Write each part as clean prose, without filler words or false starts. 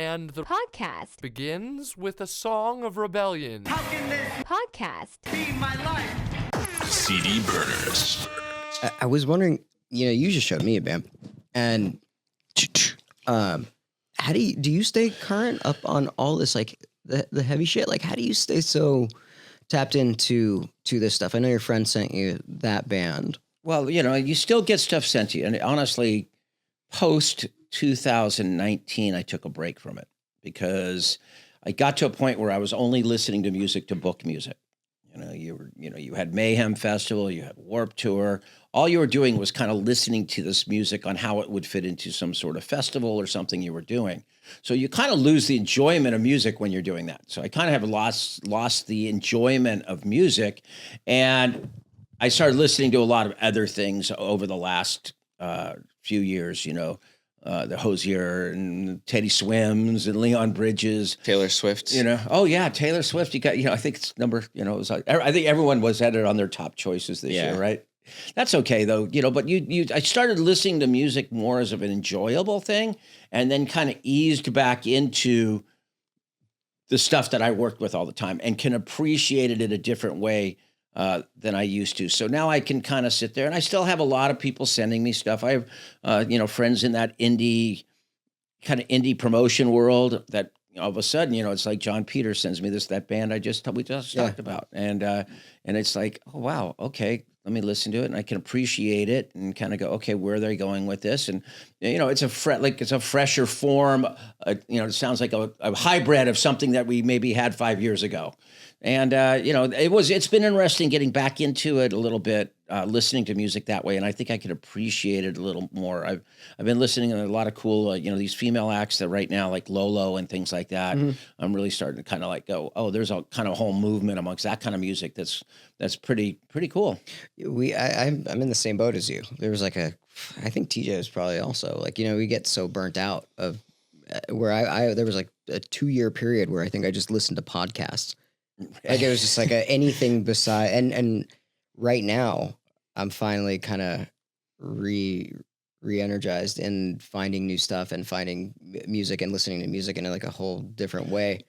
And the podcast begins with a song of rebellion. How can this podcast. be my life? CD burners. I was wondering, you just showed me a band, and how do you stay current up on all this, like the heavy shit? Like, how do you stay so tapped into this stuff? I know your friend sent you that band. Well, you still get stuff sent to you, and honestly, post 2019, I took a break from it because I got to a point where I was only listening to music to book music. You had Mayhem Festival, you had Warped Tour. All you were doing was kind of listening to this music on how it would fit into some sort of festival or something you were doing. So you kind of lose the enjoyment of music when you're doing that. So I kind of have lost the enjoyment of music, and I started listening to a lot of other things over the last few years. The Hozier and Teddy Swims and Leon Bridges, Taylor Swift. Oh yeah, Taylor Swift. You got, I think it's number. It was like, I think everyone had it on their top choices this year, right? That's okay though, But I started listening to music more as of an enjoyable thing, and then kind of eased back into the stuff that I worked with all the time, and can appreciate it in a different way than I used to. So now I can kind of sit there, and I still have a lot of people sending me stuff. I have, friends in that indie promotion world that all of a sudden, it's like John Peters sends me that band we just talked about. And it's like, oh, wow. Okay. Let me listen to it, and I can appreciate it and kind of go, okay, where are they going with this? And, it's a fresher form. It sounds like a hybrid of something that we maybe had 5 years ago. And, it's been interesting getting back into it a little bit, listening to music that way. And I think I can appreciate it a little more. I've been listening to a lot of cool, these female acts that right now, like Lolo and things like that. Mm-hmm. I'm really starting to kind of like go, oh, there's a kind of whole movement amongst that kind of music that's pretty cool. I'm in the same boat as you. There was I think TJ was probably also we get so burnt out of where there was like a 2-year period where I think I just listened to podcasts. It was just anything beside, and right now I'm finally kind of re-energized in finding new stuff and finding music and listening to music in a whole different way.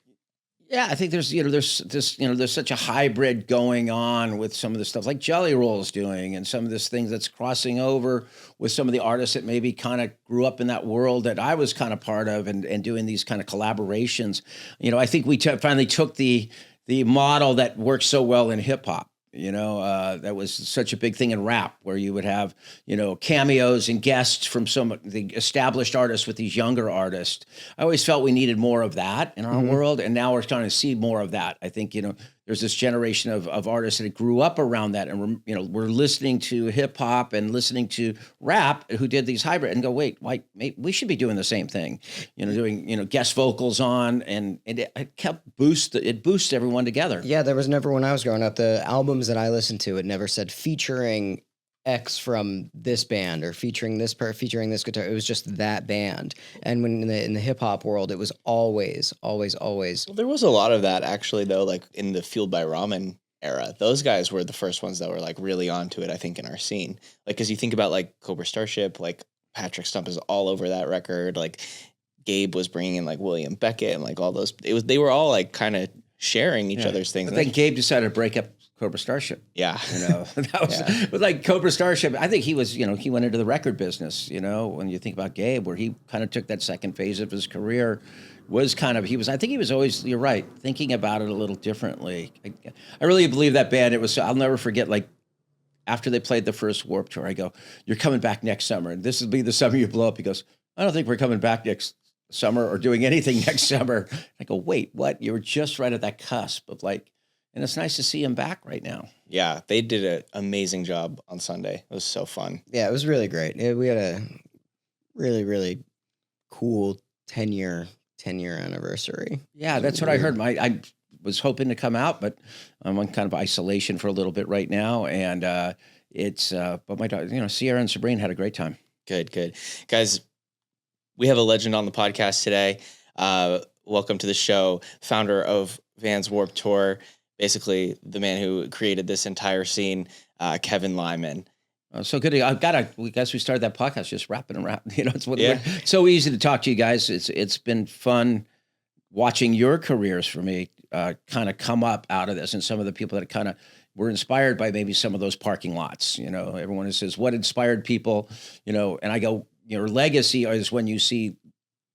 Yeah, I think there's such a hybrid going on with some of the stuff like Jelly Roll's doing, and some of this things that's crossing over with some of the artists that maybe kind of grew up in that world that I was kind of part of, and doing these kind of collaborations. I think we finally took the model that works so well in hip hop, that was such a big thing in rap, where you would have, cameos and guests from some of the established artists with these younger artists. I always felt we needed more of that in our world. And now we're starting to see more of that. I think, there's this generation of artists that grew up around that, and we're listening to hip hop and listening to rap, who did these hybrid, and go, wait, we should be doing the same thing, doing guest vocals on, and it boosts everyone together. Yeah, there was never, when I was growing up, the albums that I listened to, it never said featuring X from this band or featuring this guitar. It was just that band. And when in the hip hop world, it was always. Well, there was a lot of that actually, though, like in the Fueled by Ramen era. Those guys were the first ones that were really onto it, I think, in our scene. Because you think about Cobra Starship, Patrick Stump is all over that record. Gabe was bringing in William Beckett and all those. They were all kind of sharing each other's things. I think Gabe decided to break up Cobra Starship. Yeah. That was with Cobra Starship. I think he was, he went into the record business, when you think about Gabe, where he kind of took that second phase of his career, I think he was always, you're right, thinking about it a little differently. I really believe that band, I'll never forget, after they played the first Warped Tour, I go, you're coming back next summer, and this will be the summer you blow up. He goes, I don't think we're coming back next summer or doing anything next summer. I go, wait, what? You were just right at that cusp of and it's nice to see him back right now. Yeah, they did an amazing job on Sunday. It was so fun. Yeah, it was really great. We had a really, really cool 10-year anniversary. Yeah, that's what I heard. I was hoping to come out, but I'm on kind of isolation for a little bit right now. And but my daughter, Sierra and Sabrina had a great time. Good. Guys, we have a legend on the podcast today. Welcome to the show, founder of Vans Warped Tour, basically the man who created this entire scene, Kevin Lyman. So good. We guess we started that podcast just wrapping around. Yeah. It's so easy to talk to you guys. It's been fun watching your careers for me kind of come up out of this, and some of the people that kind of were inspired by maybe some of those parking lots. Everyone says what inspired people. And I go, your legacy is when you see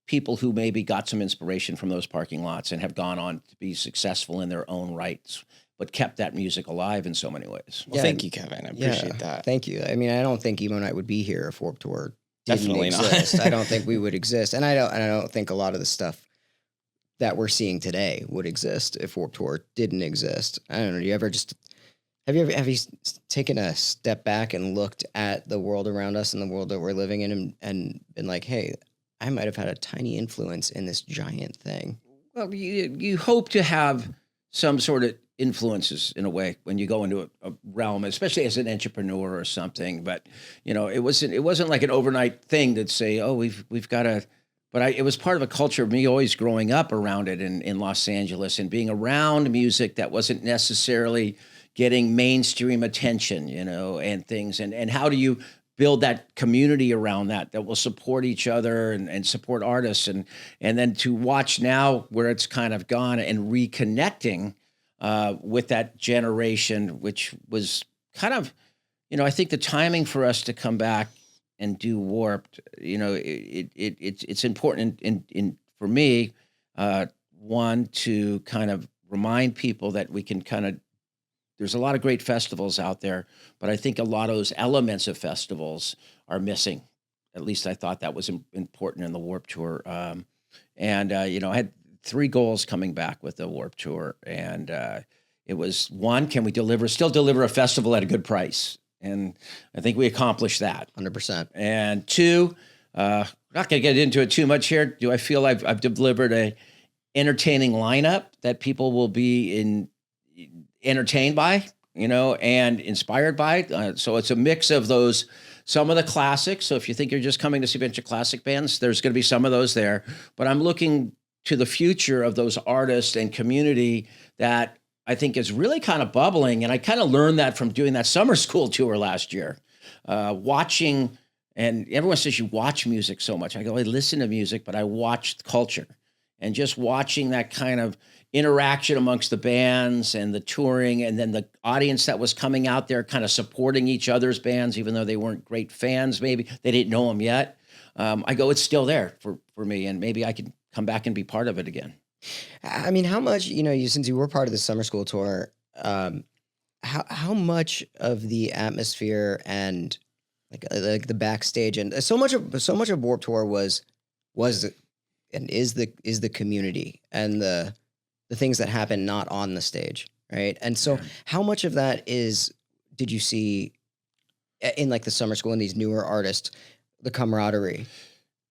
people who maybe got some inspiration from those parking lots and have gone on to be successful in their own rights, but kept that music alive in so many ways. Well, thank you, Kevin. I appreciate that. Thank you. I mean, I don't think Emo Night would be here if Warped Tour didn't Definitely exist. not. I don't think we would exist, and I don't think a lot of the stuff that we're seeing today would exist if Warped Tour didn't exist. I don't know. Have you taken a step back and looked at the world around us and the world that we're living in and been like, hey, I might have had a tiny influence in this giant thing? Well, you hope to have some sort of influences in a way when you go into a realm, especially as an entrepreneur or something. But it wasn't like an overnight thing to say, oh, we've got to. But it was part of a culture of me always growing up around it in Los Angeles and being around music that wasn't necessarily getting mainstream attention, and things. And how do you build that community around that will support each other and support artists, and then to watch now where it's kind of gone and reconnecting with that generation, which was kind of, I think the timing for us to come back and do Warped, it's important in for me, one, to kind of remind people that we can there's a lot of great festivals out there, but I think a lot of those elements of festivals are missing. At least I thought that was important in the Warped Tour. I had 3 goals coming back with the Warped Tour, and it was, 1, can we still deliver a festival at a good price? And I think we accomplished that. 100%. And 2, not going to get into it too much here. Do I feel I've delivered a entertaining lineup that people will be entertained by, and inspired by? So it's a mix of those, some of the classics. So if you think you're just coming to see a bunch of classic bands, there's going to be some of those there. But I'm looking to the future of those artists and community that I think is really kind of bubbling. And I kind of learned that from doing that summer school tour last year, watching, and everyone says you watch music so much. I go, I listen to music, but I watch culture, and just watching that kind of interaction amongst the bands and the touring, and then the audience that was coming out there kind of supporting each other's bands, even though they weren't great fans, maybe they didn't know them yet. I go, it's still there for me, and maybe I can come back and be part of it again. I mean, how much, since you were part of the summer school tour, how much of the atmosphere and like the backstage and so much of Warped Tour was and is the community and the things that happen not on the stage, right? And so how much of that did you see in like the summer school and these newer artists, the camaraderie?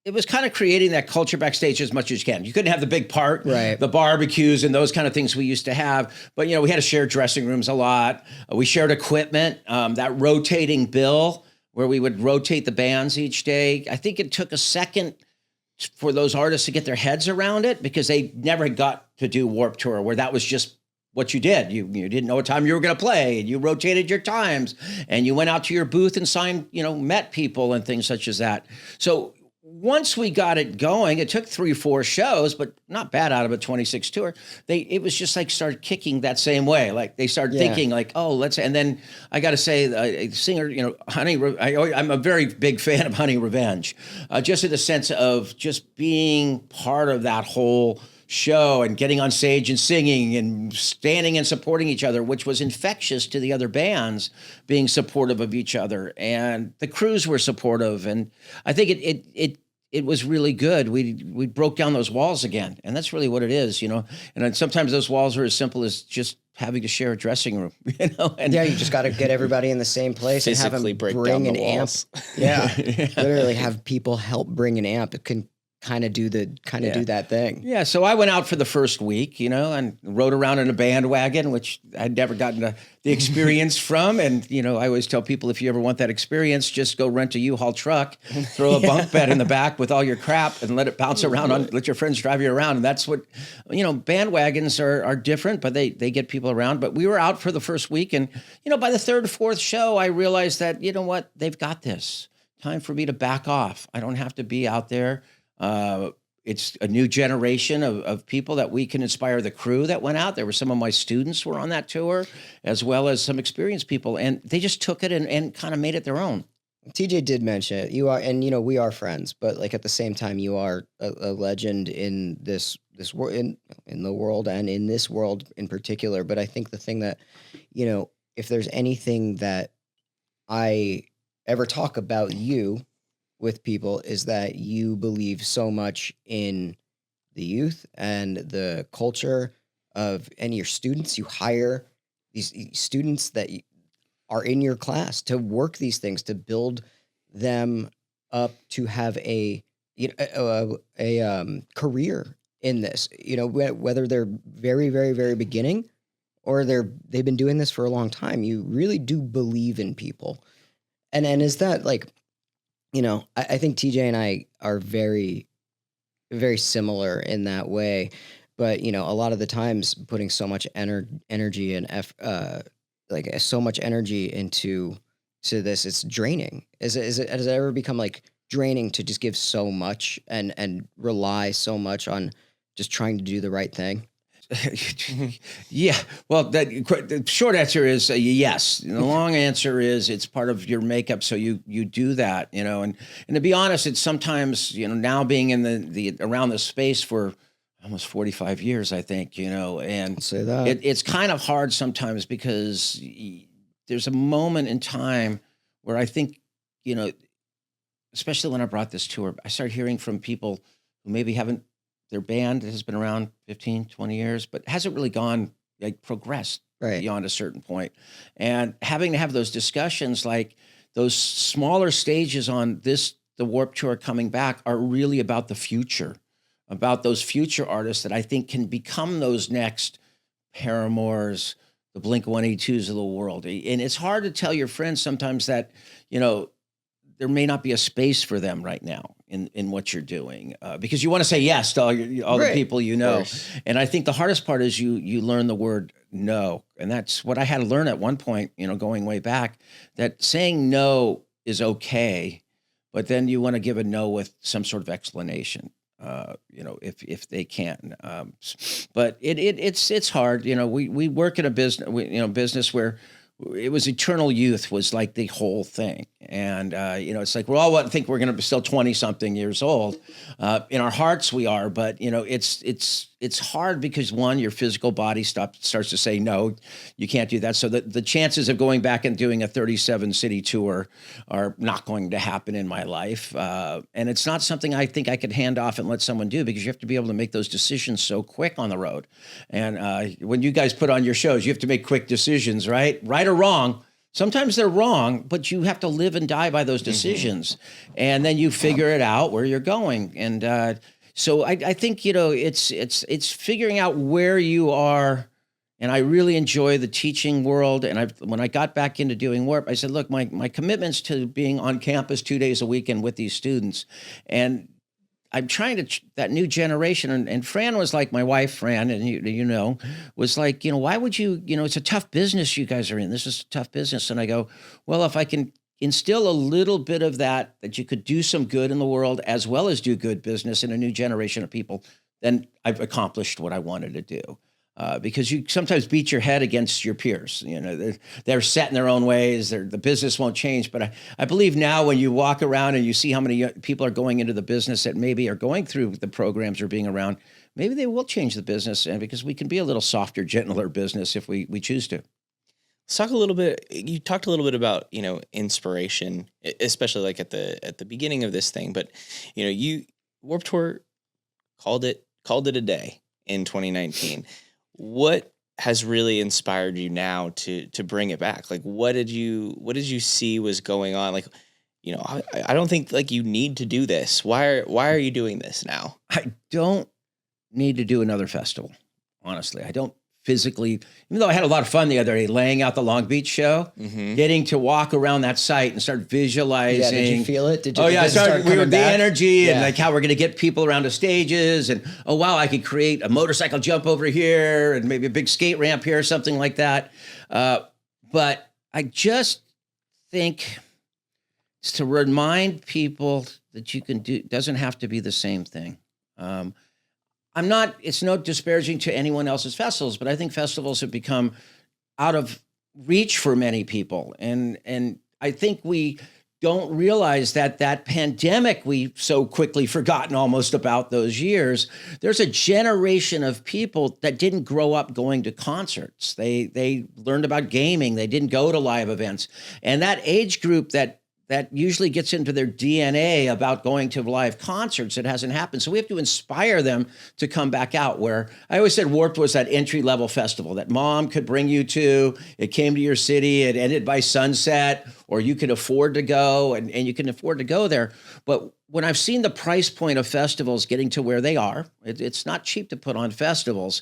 It was kind of creating that culture backstage as much as you can. You couldn't have the big part, right? The barbecues and those kind of things we used to have. But, we had to share dressing rooms a lot. We shared equipment, that rotating bill where we would rotate the bands each day. I think it took a second for those artists to get their heads around it, because they never got to do Warped Tour where that was just what you did. You didn't know what time you were going to play, and you rotated your times, and you went out to your booth and signed, met people and things such as that. So once we got it going, it took 3-4 shows, but not bad out of a 26 tour. It was just like started kicking that same way. Like they started thinking like, oh, and then I got to say, a singer, Honey, I'm a very big fan of Honey Revenge, just in the sense of just being part of that whole show and getting on stage and singing and standing and supporting each other, which was infectious to the other bands being supportive of each other. And the crews were supportive. And I think it was really good. We broke down those walls again. And that's really what it is, And then sometimes those walls are as simple as just having to share a dressing room, And you just got to get everybody in the same place and have them break bring down an the amp. walls. Yeah. Literally have people help bring an amp. It can kind of do that thing. Yeah, so I went out for the first week, and rode around in a bandwagon, which I'd never gotten the experience from. And, I always tell people, if you ever want that experience, just go rent a U-Haul truck, throw a bunk bed in the back with all your crap and let it bounce around, let your friends drive you around. And that's what, bandwagons are different, but they get people around. But we were out for the first week. And, by the third or fourth show, I realized that, what, they've got this. Time for me to back off. I don't have to be out there. It's a new generation of people that we can inspire. The crew that went out, there were some of my students were on that tour, as well as some experienced people, and they just took it and kind of made it their own. TJ did mention it. You are, and we are friends, but like at the same time, you are a legend in this world, in the world, and in this world in particular. But I think the thing that, if there's anything that I ever talk about you with people, is that you believe so much in the youth and the culture and your students. You hire these students that are in your class to work these things, to build them up to have a career in this, whether they're very, very, very beginning or they've been doing this for a long time. You really do believe in people. And is that like, I think TJ and I are very, very similar in that way, but a lot of the times putting so much energy and so much energy into this, it's draining. Has it ever become like draining to just give so much and rely so much on just trying to do the right thing? Yeah. Well, the short answer is yes. And the long answer is it's part of your makeup. So you do that, and to be honest, it's sometimes, now being in the around the space for almost 45 years, I think, and say that it's kind of hard sometimes because there's a moment in time where I think, especially when I brought this tour, I started hearing from people who maybe their band has been around 15, 20 years, but hasn't really progressed beyond a certain point. And having to have those discussions, like those smaller stages on the Warped Tour coming back, are really about the future, about those future artists that I think can become those next Paramores, the Blink-182s of the world. And it's hard to tell your friends sometimes that, there may not be a space for them right now in what you're doing, because you want to say yes to all the people And I think the hardest part is you learn the word no, and that's what I had to learn at one point. Going way back, that saying no is okay, but then you want to give a no with some sort of explanation. If they can, but it's hard. We work in a business where it was eternal youth was like the whole thing. And, it's like, we all think we're going to be still 20 something years old. In our hearts we are, but it's hard because one, your physical body starts to say, no, you can't do that. So the chances of going back and doing a 37 city tour are not going to happen in my life. And it's not something I think I could hand off and let someone do, because you have to be able to make those decisions so quick on the road. And when you guys put on your shows, you have to make quick decisions, right or wrong. Sometimes they're wrong, but you have to live and die by those decisions. And then you figure it out where you're going. And so I think, it's figuring out where you are. And I really enjoy the teaching world. And when I got back into doing Warp, I said, look, my commitment's to being on campus 2 days a week and with these students. And I'm trying to that new generation, and Fran was like, my wife, Fran, and was like, why would you, it's a tough business you guys are in. This is a tough business. And I go, well, if I can instill a little bit of that you could do some good in the world as well as do good business in a new generation of people, then I've accomplished what I wanted to do. Because you sometimes beat your head against your peers. They're set in their own ways. The business won't change. But I believe now when you walk around and you see how many people are going into the business that maybe are going through the programs or being around, maybe they will change the business, and because we can be a little softer, gentler business if we choose to. Let's talk a little bit. You talked a little bit about inspiration, especially like at the beginning of this thing. But you Warped Tour called it a day in 2019. What has really inspired you now to bring it back? Like, what did you see was going on? Like, I don't think like you need to do this. Why are you doing this now? I don't need to do another festival. Honestly, I don't physically, even though I had a lot of fun the other day laying out the Long Beach show, getting to walk around that site and start visualizing. Yeah, did you feel it? Did you? Oh yeah, we were the back? energy and like how we're going to get people around the stages, and oh wow, I could create a motorcycle jump over here and maybe a big skate ramp here or something like that. But I just think it's to remind people that you can do, doesn't have to be the same thing. It's no disparaging to anyone else's festivals, but I think festivals have become out of reach for many people. And I think we don't realize that pandemic, we've so quickly forgotten almost about those years. There's a generation of people that didn't grow up going to concerts. They learned about gaming. They didn't go to live events. And that age group that usually gets into their DNA about going to live concerts. It hasn't happened. So we have to inspire them to come back out, where I always said Warped was that entry-level festival that mom could bring you to. It came to your city. It ended by sunset, or you could afford to go, and you can afford to go there. But when I've seen the price point of festivals getting to where they are, it's not cheap to put on festivals.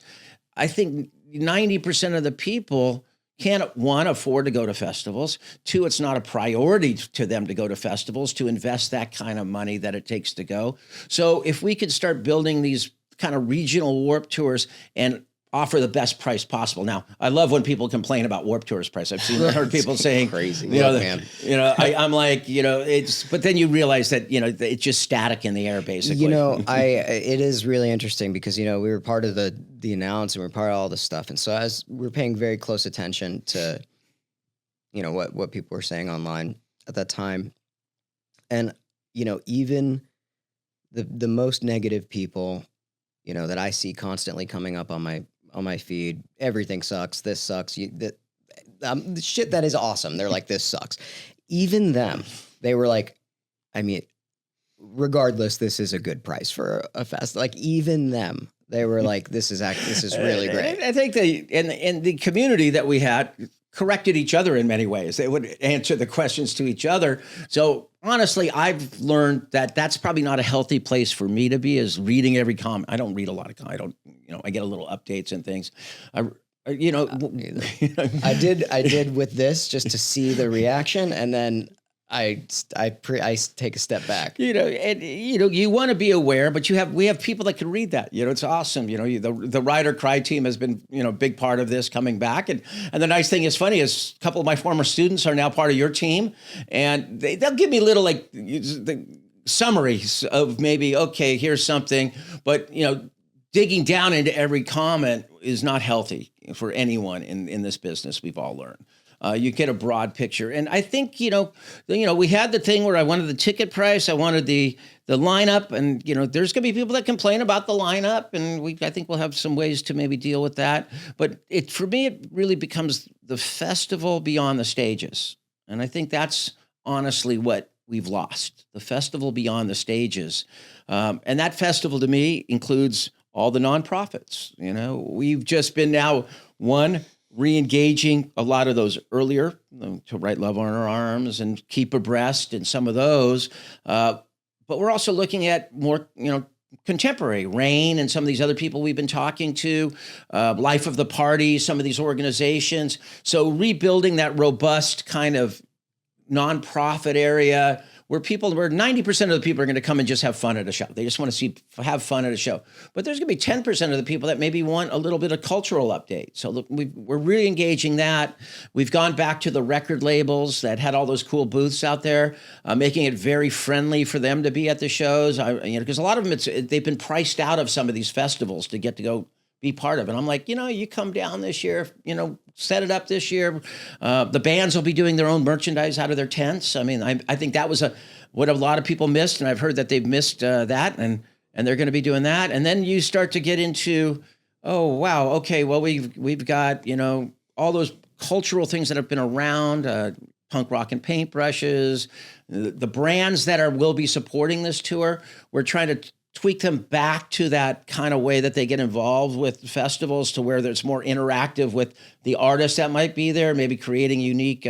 I think 90% of the people can't, one, afford to go to festivals. Two, it's not a priority to them to go to festivals, to invest that kind of money that it takes to go. So if we could start building these kind of regional Warped Tours and offer the best price possible. Now, I love when people complain about Warped Tours price. I've heard people saying, crazy, man. I'm like, but then you realize that, it's just static in the air, basically. It is really interesting because, we were part of the announce and we were part of all this stuff. And so as we're paying very close attention to, what people were saying online at that time. And, even the most negative people, that I see constantly coming up on my feed, everything sucks. This sucks. The shit that is awesome. They're like, this sucks. Even them, they were like, regardless, this is a good price for a fest. Like even them, they were like, this is really great. I think the community that we had corrected each other in many ways. They would answer the questions to each other. So honestly, I've learned that that's probably not a healthy place for me to be, is reading every comment. I don't read a lot of comments. I get a little updates and things. I did with this just to see the reaction, and then I take a step back. You want to be aware, but we have people that can read that. It's awesome. The Ride or Cry team has been a big part of this coming back, and the nice thing is funny is a couple of my former students are now part of your team, and they'll give me little the summaries of maybe, okay, here's something, but digging down into every comment is not healthy for anyone in this business. We've all learned. You get a broad picture. And I think, we had the thing where I wanted the ticket price. I wanted the lineup. And, there's going to be people that complain about the lineup. And I think we'll have some ways to maybe deal with that. But for me, it really becomes the festival beyond the stages. And I think that's honestly what we've lost, the festival beyond the stages. And that festival to me includes all the nonprofits. We've just been now, re-engaging a lot of those earlier, to Write Love on Our Arms and Keep Abreast and some of those. But we're also looking at more, contemporary, Rain and some of these other people we've been talking to, Life of the Party, some of these organizations. So rebuilding that robust kind of nonprofit area where 90% of the people are going to come and just have fun at a show. They just want to have fun at a show. But there's going to be 10% of the people that maybe want a little bit of cultural update. So look, we're really engaging that. We've gone back to the record labels that had all those cool booths out there, making it very friendly for them to be at the shows. Because a lot of them, they've been priced out of some of these festivals to get to go be part of it. I'm like, you come down this year, set it up this year. The bands will be doing their own merchandise out of their tents. I think that was what a lot of people missed, and I've heard that they've missed that, and they're going to be doing that. And then you start to get into, oh wow, okay, well we've got all those cultural things that have been around, punk rock and paintbrushes, the brands that will be supporting this tour. We're trying to tweak them back to that kind of way that they get involved with festivals, to where there's more interactive with the artists that might be there, maybe creating unique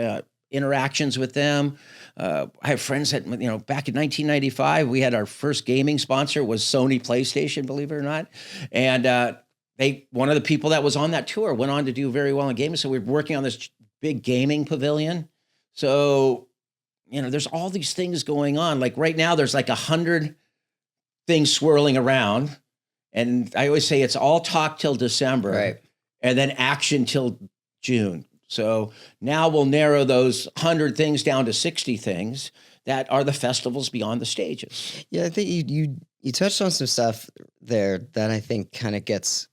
interactions with them. I have friends that, back in 1995, we had our first gaming sponsor was Sony PlayStation, believe it or not. And one of the people that was on that tour went on to do very well in gaming. So we were working on this big gaming pavilion. So, there's all these things going on. Like right now, there's like 100 things swirling around. And I always say it's all talk till December, Right. and then action till June. So now we'll narrow those 100 things down to 60 things that are the festivals beyond the stages. Yeah, I think you touched on some stuff there that I think kind of gets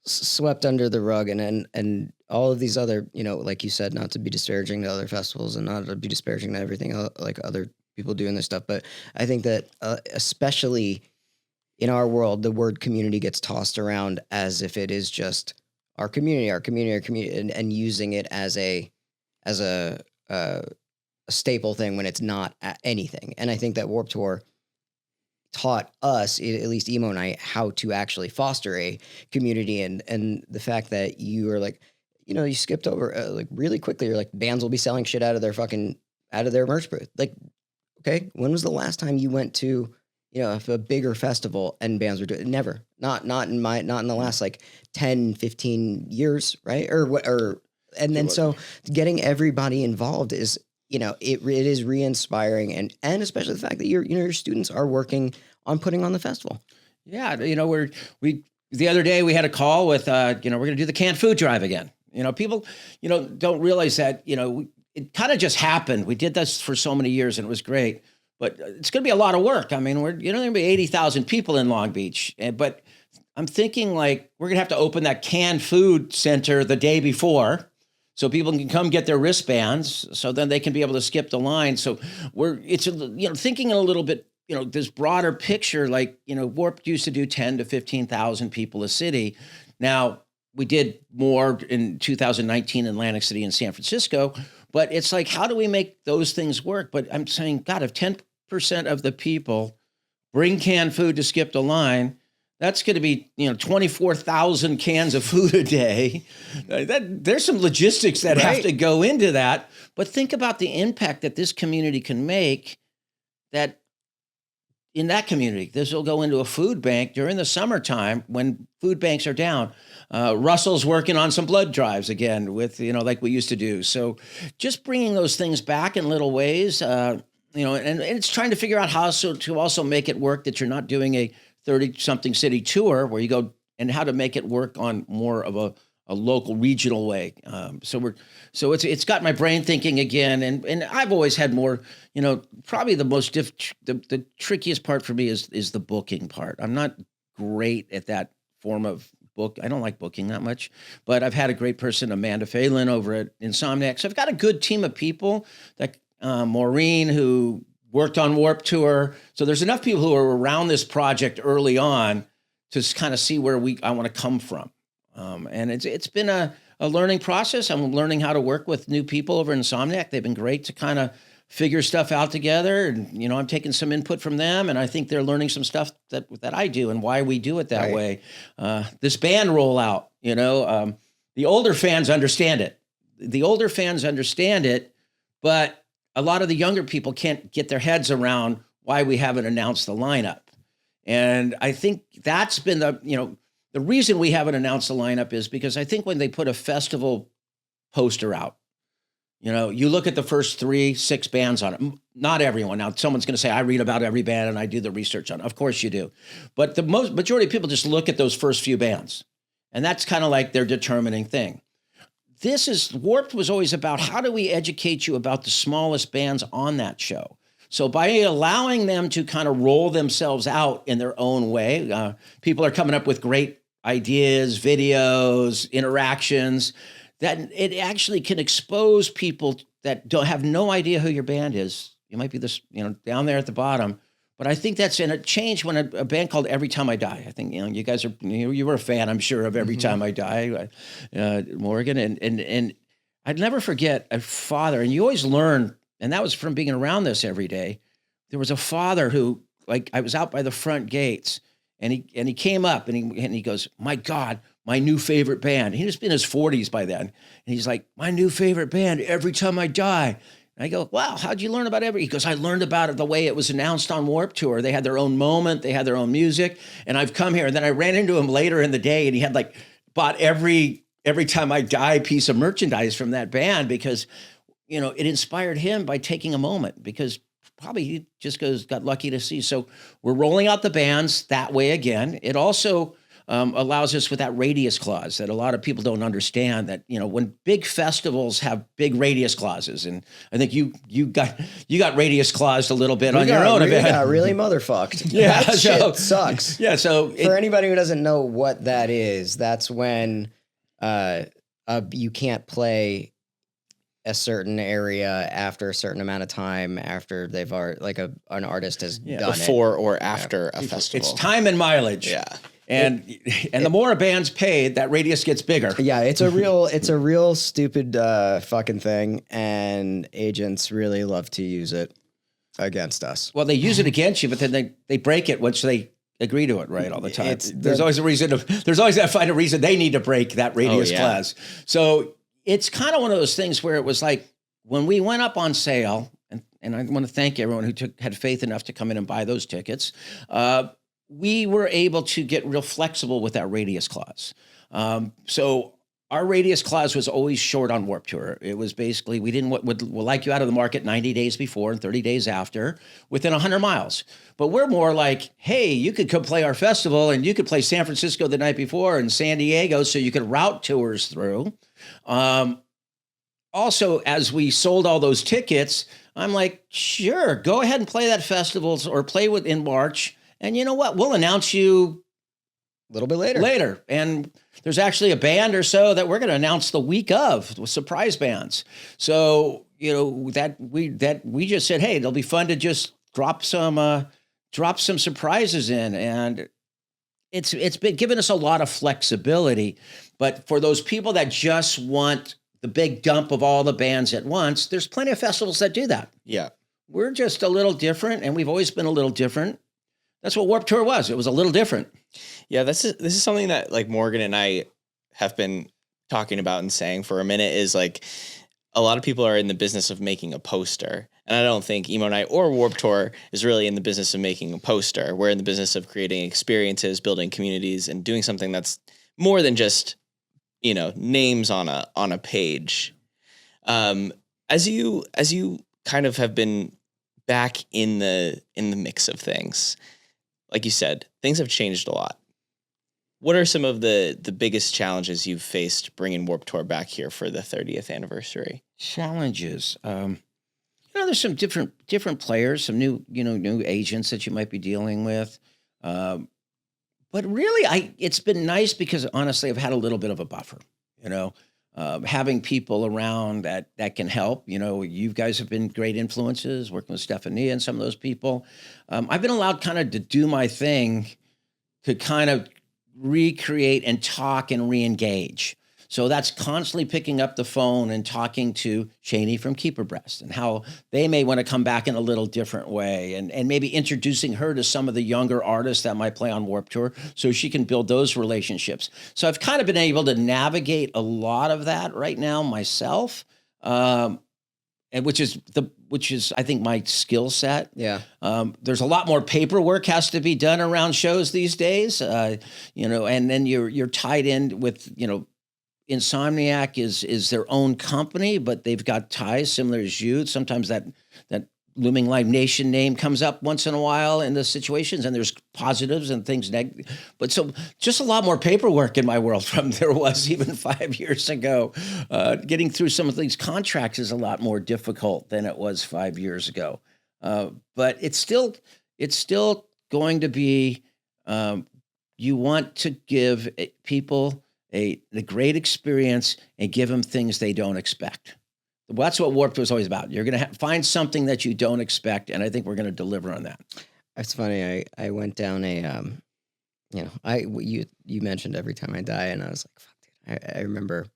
swept under the rug, and all of these other, like you said, not to be disparaging to other festivals and not to be disparaging to everything like other people doing this stuff, but I think that especially in our world, the word community gets tossed around as if it is just our community, and using it as a staple thing when it's not anything. And I think that Warped Tour taught us, at least Emo and I, how to actually foster a community, and the fact that you were like, you skipped over like really quickly. You're like, bands will be selling shit out of their merch booth. Like, okay, when was the last time you went to if a bigger festival and bands were doing it? Never, not in the last like 10, 15 years. Right. And then, so getting everybody involved is, it is re-inspiring, and especially the fact that your students are working on putting on the festival. Yeah. We the other day we had a call with, we're going to do the canned food drive again. People, don't realize that, it kind of just happened. We did this for so many years and it was great. But it's going to be a lot of work. I mean, we're going to be 80,000 people in Long Beach. But I'm thinking like we're going to have to open that canned food center the day before so people can come get their wristbands so then they can be able to skip the line. So thinking a little bit, this broader picture, like, Warped used to do 10 to 15,000 people a city. Now, we did more in 2019 in Atlantic City and San Francisco. But it's like, how do we make those things work? But I'm saying, God, if 10% of the people bring canned food to skip the line, that's going to be, 24,000 cans of food a day. There's some logistics that have to go into that. But think about the impact that this community can make, that in that community, this will go into a food bank during the summertime when food banks are down. Russell's working on some blood drives again with, like we used to do. So just bringing those things back in little ways, and it's trying to figure out how to also make it work that you're not doing a 30-something city tour where you go, and how to make it work on more of a local regional way. So it's got my brain thinking again. And I've always had more, probably the most the trickiest part for me is the booking part. I'm not great at that form of book. I don't like booking that much, but I've had a great person, Amanda Phelan over at Insomniac. So I've got a good team of people, like Maureen, who worked on Warped Tour. So there's enough people who are around this project early on to kind of see where I want to come from. And it's been a learning process. I'm learning how to work with new people over in Insomniac. They've been great to kind of figure stuff out together. And, I'm taking some input from them, and I think they're learning some stuff that I do and why we do it that way. This band rollout, the older fans understand it. But a lot of the younger people can't get their heads around why we haven't announced the lineup. And I think that's been the reason we haven't announced the lineup is because I think when they put a festival poster out, you look at the first 3-6 bands on it. Not everyone. Now, someone's going to say, I read about every band and I do the research on it. Of course you do. But the majority of people just look at those first few bands. And that's kind of like their determining thing. Warped was always about, how do we educate you about the smallest bands on that show? So by allowing them to kind of roll themselves out in their own way, people are coming up with great ideas, videos, interactions, that it actually can expose people that don't have no idea who your band is. You might be this, down there at the bottom. But I think that's in a change when a band called Every Time I Die. I think, you guys are, you were a fan, I'm sure, of Every Time I Die, Morgan. And I'd never forget a father, and you always learn, and that was from being around this every day. There was a father who, I was out by the front gates, and he came up and he goes, my God, my new favorite band. He was in his 40s by then. And he's like, my new favorite band, Every Time I Die. And I go, wow, how'd you learn about every? He goes, I learned about it the way it was announced on Warped Tour. They had their own moment. They had their own music. And I've come here. And then I ran into him later in the day, and he had like bought every Time I Die piece of merchandise from that band because, you know, it inspired him by taking a moment because probably he just got lucky to see. So we're rolling out the bands that way again. It also allows us with that radius clause that a lot of people don't understand that, you know, when big festivals have big radius clauses, and I think you got radius claused a little bit on your own event. Yeah, really motherfucked. Yeah, that shit sucks. Yeah, so for anybody who doesn't know what that is, that's when you can't play a certain area after a certain amount of time after they've already, like an artist has done before or after a festival. It's time and mileage. Yeah. And the more a band's paid, that radius gets bigger. Yeah, it's a real stupid fucking thing, and agents really love to use it against us. Well, they use it against you, but then they break it once they agree to it, right? All the time. There's always that find a reason they need to break that radius clause. So it's kind of one of those things where it was like when we went up on sale, and I want to thank everyone who had faith enough to come in and buy those tickets. We were able to get real flexible with that radius clause. So our radius clause was always short on Warped Tour. It was basically, we didn't we'll like you out of the market 90 days before and 30 days after within 100 miles. But we're more like, hey, you could come play our festival and you could play San Francisco the night before and San Diego, so you could route tours through. Also, as we sold all those tickets, I'm like, sure, go ahead and play that festivals or play in March. And you know what? We'll announce you a little bit later. And there's actually a band or so that we're going to announce the week of with surprise bands. So, you know, that we just said, hey, it'll be fun to just drop some surprises in. And it's been giving us a lot of flexibility. But for those people that just want the big dump of all the bands at once, there's plenty of festivals that do that. Yeah. We're just a little different, and we've always been a little different. That's what Warped Tour was. It was a little different. Yeah, this is something that like Morgan and I have been talking about and saying for a minute is like a lot of people are in the business of making a poster. And I don't think Emo Night or Warped Tour is really in the business of making a poster. We're in the business of creating experiences, building communities, and doing something that's more than just, you know, names on a page. As you kind of have been back in the mix of things, like you said, things have changed a lot. What are some of the biggest challenges you've faced bringing Warped Tour back here for the 30th anniversary? Challenges. You know, there's some different players, some new agents that you might be dealing with. But really, it's been nice because honestly, I've had a little bit of a buffer, you know, having people around that can help. You know, you guys have been great influences working with Stephanie and some of those people. I've been allowed kind of to do my thing to kind of recreate and talk and re-engage. So that's constantly picking up the phone and talking to Shani from Keeper Breast and how they may want to come back in a little different way and maybe introducing her to some of the younger artists that might play on Warped Tour so she can build those relationships. So I've kind of been able to navigate a lot of that right now myself, and which is I think my skill set. Yeah. There's a lot more paperwork has to be done around shows these days, you know, and then you're tied in with, you know, Insomniac is their own company, but they've got ties similar as you. Sometimes that Looming Live Nation name comes up once in a while in the situations, and there's positives and things negative. But so just a lot more paperwork in my world from there was even 5 years ago. Getting through some of these contracts is a lot more difficult than it was 5 years ago. But it's still going to be, you want to give people a great experience and give them things they don't expect. Well, that's what Warped was always about. You're going to find something that you don't expect, and I think we're going to deliver on that. It's funny. I went down you mentioned Every Time I Die, and I was like, fuck, dude. I remember,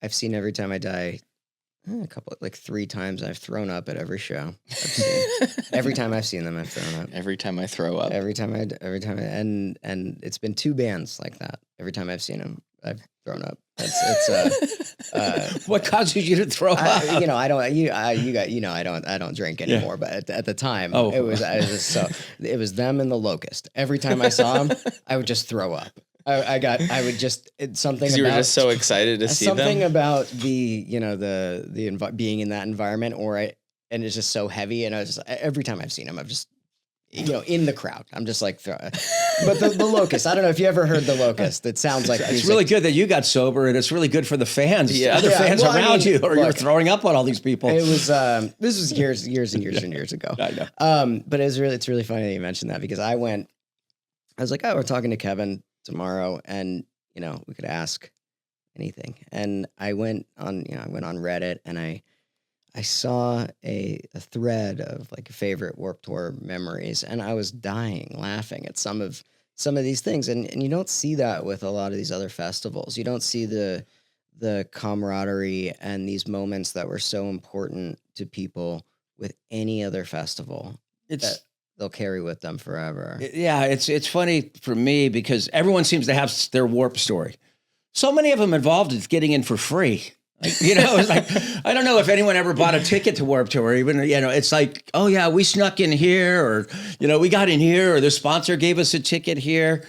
I've seen Every Time I Die a couple, like 3 times. I've thrown up at every show I've seen. Every time I've seen them, I've thrown up. Every time I throw up. And it's been 2 bands like that. Every time I've seen them, I've thrown up. It's What causes you to throw up? I don't. I don't drink anymore. But at the time, it was them and the locust. Every time I saw them, I would just throw up. It's something. Because you were just so excited to see them. Something about the being in that environment, and it's just so heavy. And I was just, every time I've seen them, I've just, in the crowd, I'm just like, but the locust, I don't know if you ever heard the locust. It sounds like it's really good that you got sober, and it's really good for the fans, other fans around you, or you're throwing up on all these people. It was, this was years and years ago. I know. But it's really funny that you mentioned that, because I was like, oh, we're talking to Kevin tomorrow, and we could ask anything. And I went on Reddit, and I saw a thread of like favorite Warped Tour memories, and I was dying laughing at some of these things. And you don't see that with a lot of these other festivals. You don't see the camaraderie and these moments that were so important to people with any other festival. That they'll carry with them forever. Yeah, it's funny for me because everyone seems to have their Warp story. So many of them involved with getting in for free. It's like, I don't know if anyone ever bought a ticket to Warped Tour. Even, it's like, oh yeah, we snuck in here, or, we got in here, or the sponsor gave us a ticket here.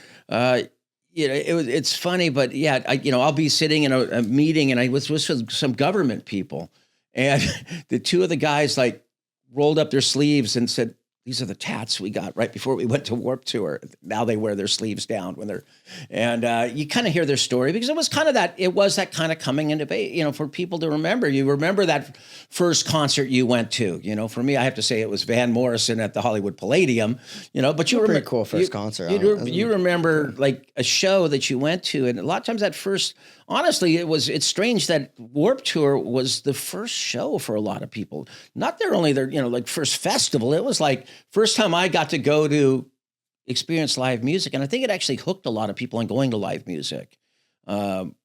It's funny, but yeah, I'll be sitting in a meeting, and I was with some government people, and the two of the guys like rolled up their sleeves and said, these are the tats we got right before we went to Warped Tour. Now they wear their sleeves down when they're, and you kind of hear their story, because it was that kind of coming into, for people to remember. You remember that first concert you went to. For me, I have to say it was Van Morrison at the Hollywood Palladium. But you remember pretty cool first concert. You remember like a show that you went to, and a lot of times that first. Honestly, it's strange that Warped Tour was the first show for a lot of people. Not their first festival. It was like first time I got to go to experience live music. And I think it actually hooked a lot of people on going to live music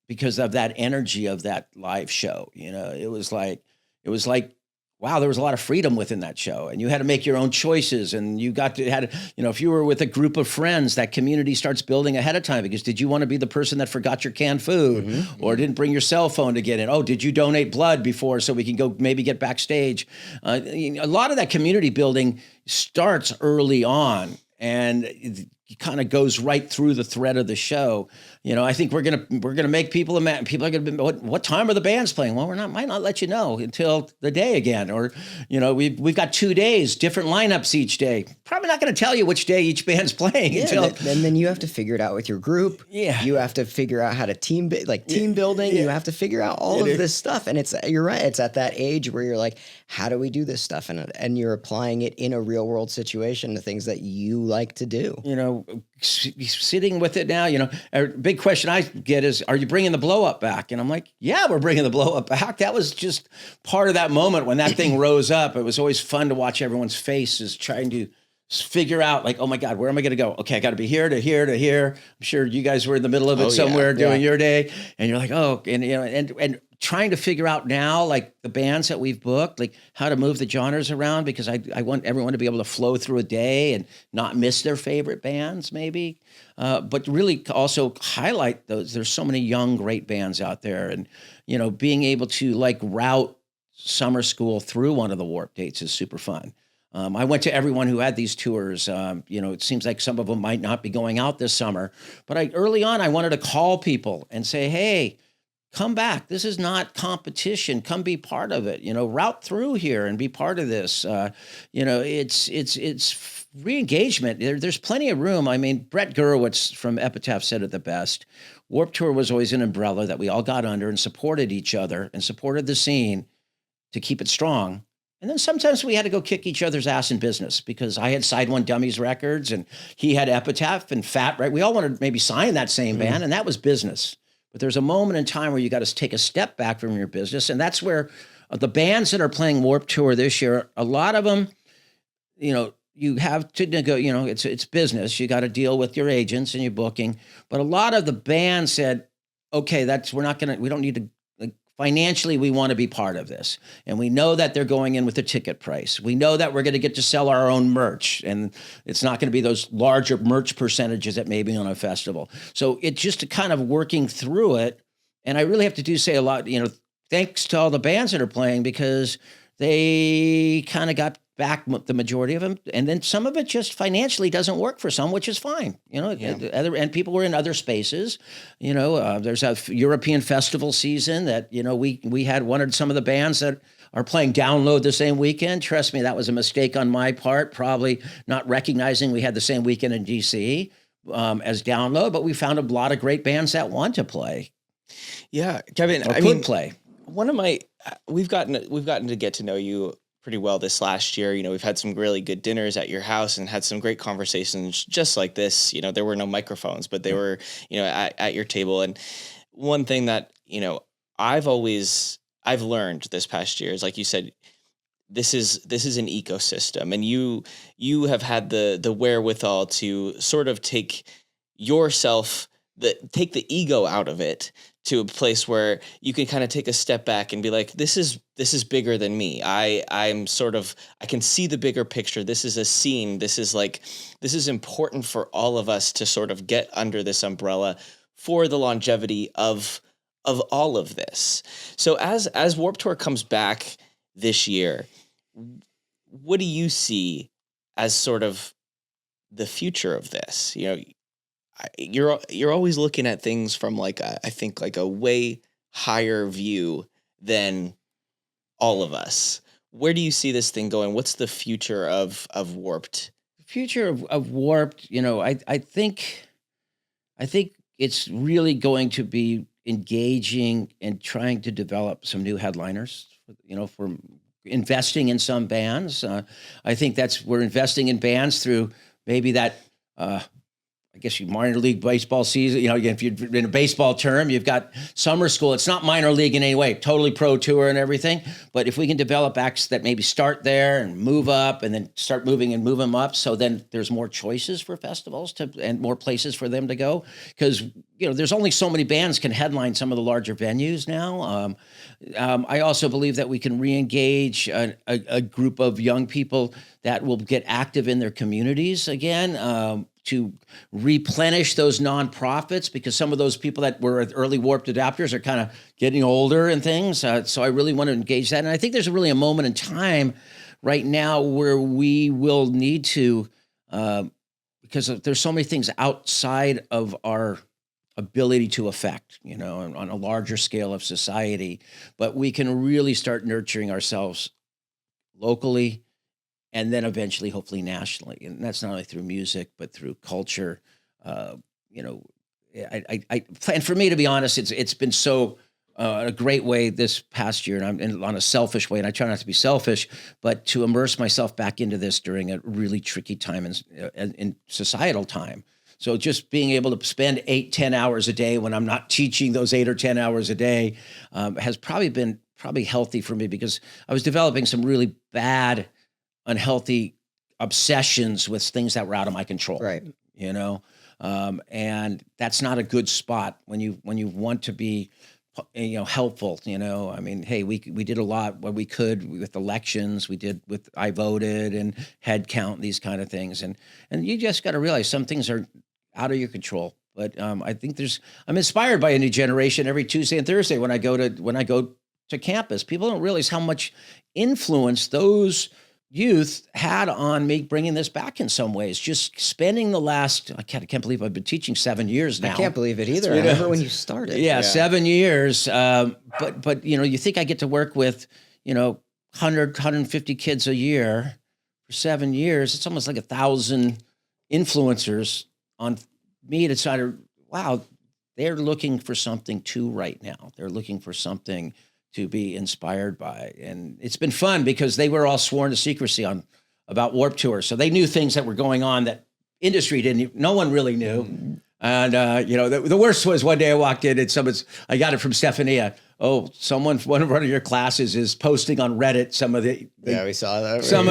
because of that energy of that live show. It was like, wow, there was a lot of freedom within that show, and you had to make your own choices, and you if you were with a group of friends, that community starts building ahead of time, because did you want to be the person that forgot your canned food or didn't bring your cell phone to get in? Oh, did you donate blood before so we can go maybe get backstage? A lot of that community building starts early on, and it kind of goes right through the thread of the show. I think we're gonna make people mad. People are gonna be, what time are the bands playing? Well, might not let you know until the day again, or we've got 2 days, different lineups each day. Probably not gonna tell you which day each band's playing until. And then you have to figure it out with your group. Yeah, you have to figure out how to team building. Yeah. You have to figure out all of this stuff, and you're right. It's at that age where you're like, how do we do this stuff? And you're applying it in a real world situation, the things that you like to do. Sitting with it now, a big question I get is, are you bringing the blow up back? And I'm like, yeah, we're bringing the blow up back. That was just part of that moment when that thing rose up. It was always fun to watch everyone's faces trying to figure out, like, oh my God, where am I going to go? Okay, I got to be here to here to here. I'm sure you guys were in the middle of it somewhere doing your day, and you're like, oh, and trying to figure out now, like the bands that we've booked, like how to move the genres around, because I want everyone to be able to flow through a day and not miss their favorite bands, maybe, but really also highlight those. There's so many young, great bands out there, and being able to like route summer school through one of the Warp dates is super fun. I went to everyone who had these tours. It seems like some of them might not be going out this summer, but early on I wanted to call people and say, hey, come back. This is not competition. Come be part of it. Route through here and be part of this. It's re-engagement. There's plenty of room. I mean, Brett Gurewitz from Epitaph said it the best. Warped Tour was always an umbrella that we all got under and supported each other and supported the scene to keep it strong. And then sometimes we had to go kick each other's ass in business, because I had Side One Dummies Records and he had Epitaph and Fat, right? We all wanted to maybe sign that same band, and that was business. But there's a moment in time where you got to take a step back from your business. And that's where the bands that are playing Warped Tour this year, a lot of them, you have to it's business. You got to deal with your agents and your booking. But a lot of the bands said, okay, we don't need to, financially, we want to be part of this. And we know that they're going in with a ticket price. We know that we're going to get to sell our own merch, and it's not going to be those larger merch percentages that may be on a festival. So it's just kind of working through it And I really have to say a lot, thanks to all the bands that are playing, because they kind of got back the majority of them. And then some of it just financially doesn't work for some, which is fine. And people were in other spaces. There's a European festival season that, we had some of the bands that are playing Download the same weekend. Trust me, that was a mistake on my part, probably not recognizing we had the same weekend in DC as Download, but we found a lot of great bands that want to play. Yeah, Kevin, I mean, play. We've gotten to get to know you pretty well this last year. We've had some really good dinners at your house and had some great conversations just like this. There were no microphones, but they were, at your table. And one thing that, I've learned this past year is, like you said, this is an ecosystem, and you have had the wherewithal to sort of take the ego out of it to a place where you can kind of take a step back and be like, this is bigger than me. I can see the bigger picture. This is a scene. This is important for all of us to sort of get under this umbrella for the longevity of all of this. So as Warped Tour comes back this year, what do you see as sort of the future of this? You're always looking at things from I think a way higher view than all of us. Where do you see this thing going? What's the future of Warped? The future of Warped, I think it's really going to be engaging and trying to develop some new headliners, for investing in some bands. I think we're investing in bands through maybe that, I guess minor league baseball season. If you're in a baseball term, you've got summer school. It's not minor league in any way, totally pro tour and everything. But if we can develop acts that maybe start there and move up and then start moving and move them up, so then there's more choices for festivals and more places for them to go. Because, there's only so many bands can headline some of the larger venues now. I also believe that we can re-engage a group of young people that will get active in their communities again, to replenish those nonprofits, because some of those people that were early Warped adapters are kind of getting older and things. So I really want to engage that. And I think there's really a moment in time right now where we will need to, because there's so many things outside of our ability to affect, on a larger scale of society, but we can really start nurturing ourselves locally, and then eventually, hopefully, nationally. And that's not only through music, but through culture. And for me, to be honest, it's been so a great way this past year, and on a selfish way, and I try not to be selfish, but to immerse myself back into this during a really tricky time in societal time. So just being able to spend 8-10 hours a day when I'm not teaching those 8 or 10 hours a day has probably been healthy for me, because I was developing some really bad, unhealthy obsessions with things that were out of my control. Right. And that's not a good spot when you want to be, helpful. I mean, hey, we did a lot what we could with elections. We did with I voted and head count, these kind of things. And you just got to realize some things are out of your control. But I think I'm inspired by a new generation every Tuesday and Thursday when I go to campus. People don't realize how much influence those youth had on me bringing this back in some ways. Just spending the last, I can't believe I've been teaching 7 years now. I can't believe it either. I remember when you started. Yeah, 7 years. But you think I get to work with, 150 kids a year for 7 years. It's almost like 1,000 influencers on me to try to, wow, they're looking for something too right now. They're looking for something to be inspired by. And it's been fun because they were all sworn to secrecy about Warped Tour. So they knew things that were going on that industry no one really knew. And, the worst was one day I walked in and I got it from Stephania. Oh, one of your classes is posting on Reddit some of the we saw that. Some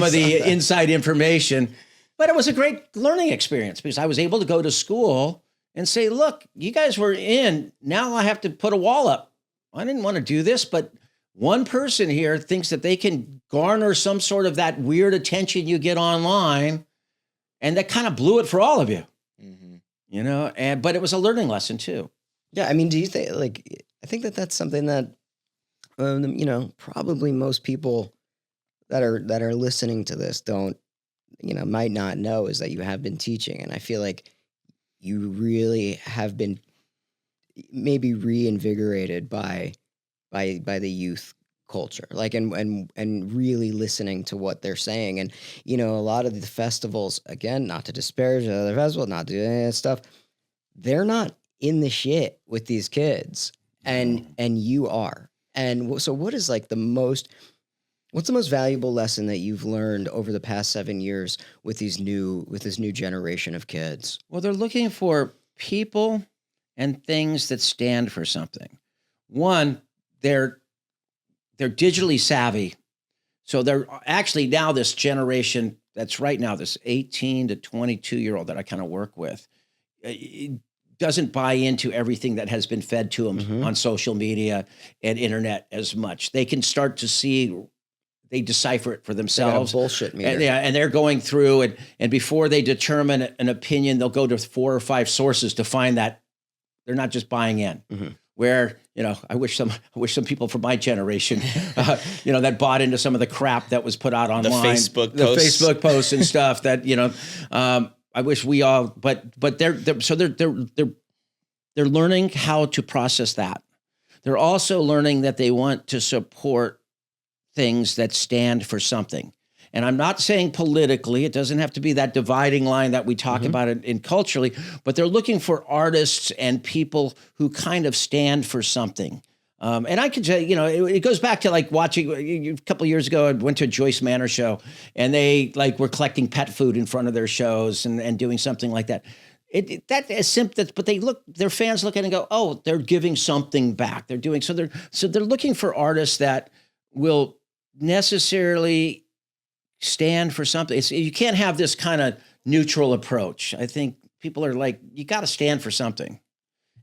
of the inside information. But it was a great learning experience because I was able to go to school and say, look, you guys were in, now I have to put a wall up. I didn't want to do this, but one person here thinks that they can garner some sort of that weird attention you get online, and that kind of blew it for all of you, but it was a learning lesson too. Yeah, I mean, do you think like I think that that's something that probably most people that are listening to this don't might not know is that you have been teaching, and I feel like you really have been maybe reinvigorated by the youth culture, like and really listening to what they're saying. And a lot of the festivals, again, not to disparage the other festivals, not to do any of that stuff, they're not in the shit with these kids, and you are. And so what is like what's the most valuable lesson that you've learned over the past 7 years with this new generation of kids? Well, they're looking for people and things that stand for something. One, they're digitally savvy. So they're actually now this generation that's right now, this 18 to 22-year-old that I kind of work with, it doesn't buy into everything that has been fed to them on social media and internet as much. They can start to see, they decipher it for themselves. Bullshit meter. And they're going through and before they determine an opinion, they'll go to 4 or 5 sources to find that they're not just buying in. Where, I wish some people from my generation, that bought into some of the crap that was put out online, the Facebook posts and stuff that, I wish we all, but they're learning how to process that. They're also learning that they want to support things that stand for something. And I'm not saying politically, it doesn't have to be that dividing line that we talk about in culturally, but they're looking for artists and people who kind of stand for something. And I could say, it goes back to like watching a couple of years ago, I went to a Joyce Manor show and they like were collecting pet food in front of their shows and doing something like that. That is simple, but their fans look at it and go, oh, they're giving something back. They're doing, so they're looking for artists that will necessarily stand for something. You can't have this kind of neutral approach. I think people are like, you got to stand for something.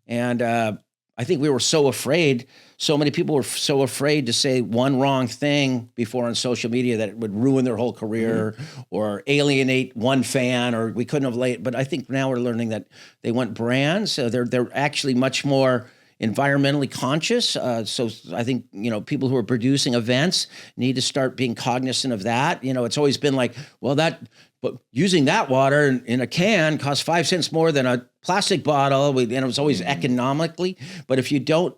And I think we were so afraid. So many people were so afraid to say one wrong thing before on social media that it would ruin their whole career or alienate one fan, or we couldn't have laid. But I think now we're learning that they want brands. They're actually much more environmentally conscious. So I think, people who are producing events need to start being cognizant of that. It's always been like, well, but using that water in a can costs 5 cents more than a plastic bottle. And it was always economically, but if you don't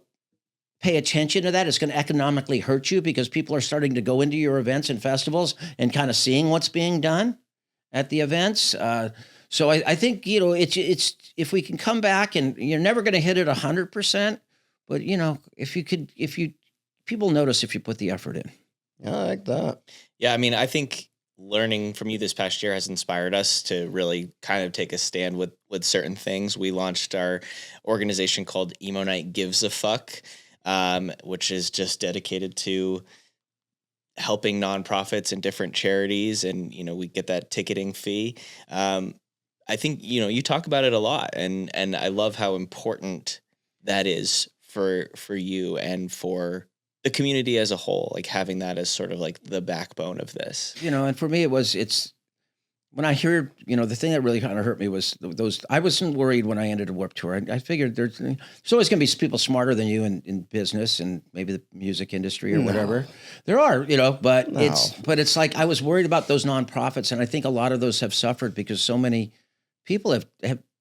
pay attention to that, it's going to economically hurt you because people are starting to go into your events and festivals and kind of seeing what's being done at the events. So I think, it's if we can come back, and you're never going to hit it 100%, but people notice if you put the effort in. I like that. Yeah, I mean, I think learning from you this past year has inspired us to really kind of take a stand with certain things. We launched our organization called Emo Night Gives a Fuck, which is just dedicated to helping nonprofits and different charities, and we get that ticketing fee. I think you talk about it a lot, and I love how important that is for you and for the community as a whole, like having that as sort of like the backbone of this. And for me, it's when I hear, the thing that really kind of hurt me was those. I wasn't worried when I ended a Warped Tour. I figured there's always going to be people smarter than you in business and maybe the music industry or whatever. There are, but it's like I was worried about those nonprofits, and I think a lot of those have suffered because so many people have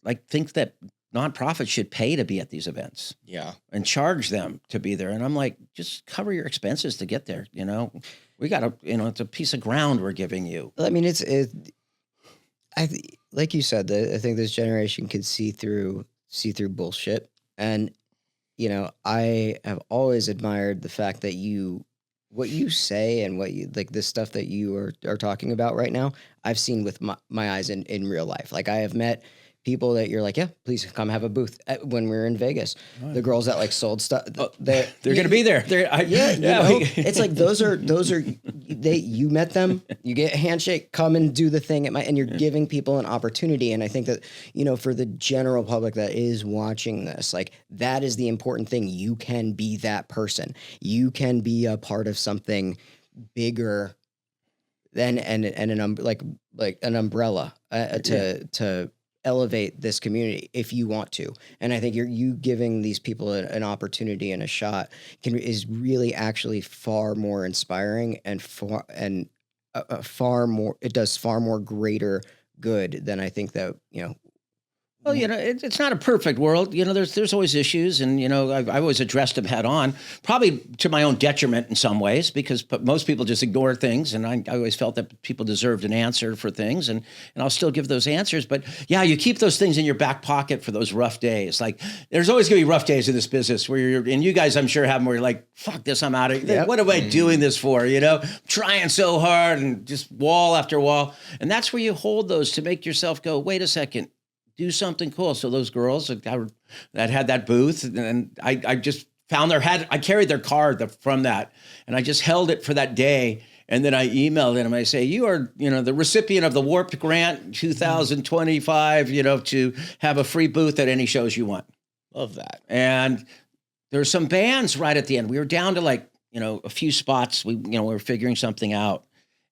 like think that nonprofits should pay to be at these events. Yeah. And charge them to be there. And I'm like, just cover your expenses to get there. We got to, it's a piece of ground we're giving you. I mean, like you said, I think this generation could see through bullshit. And, I have always admired the fact that what you say and what you like, this stuff that you are talking about right now, I've seen with my eyes in real life. Like I have met people that you're like, yeah, please come have a booth. When we were in Vegas, the girls that like sold stuff, they're going to be there. It's like those are you met them, you get a handshake, come and do the thing and you're giving people an opportunity. And I think that, for the general public that is watching this, like that is the important thing. You can be that person. You can be a part of something bigger than an umbrella to elevate this community if you want to. And I think you giving these people an opportunity and a shot is really actually far more inspiring and far more, it does far more greater good than I think that, Well, it's not a perfect world. There's always issues, and I've always addressed them head on, probably to my own detriment in some ways, because most people just ignore things, and I always felt that people deserved an answer for things, and I'll still give those answers. But yeah, you keep those things in your back pocket for those rough days. Like, there's always gonna be rough days in this business where and you guys, I'm sure, have them where you're like, fuck this, I'm out of here. Yep. What am I doing this for? Trying so hard and just wall after wall, and that's where you hold those to make yourself go, wait a second. Do something cool. So those girls that had that booth, and I just found I carried their card from that, and I just held it for that day. And then I emailed them. I say, you are, the recipient of the Warped Grant 2025, to have a free booth at any shows you want. Love that. And there's some bands right at the end. We were down to a few spots. We were figuring something out.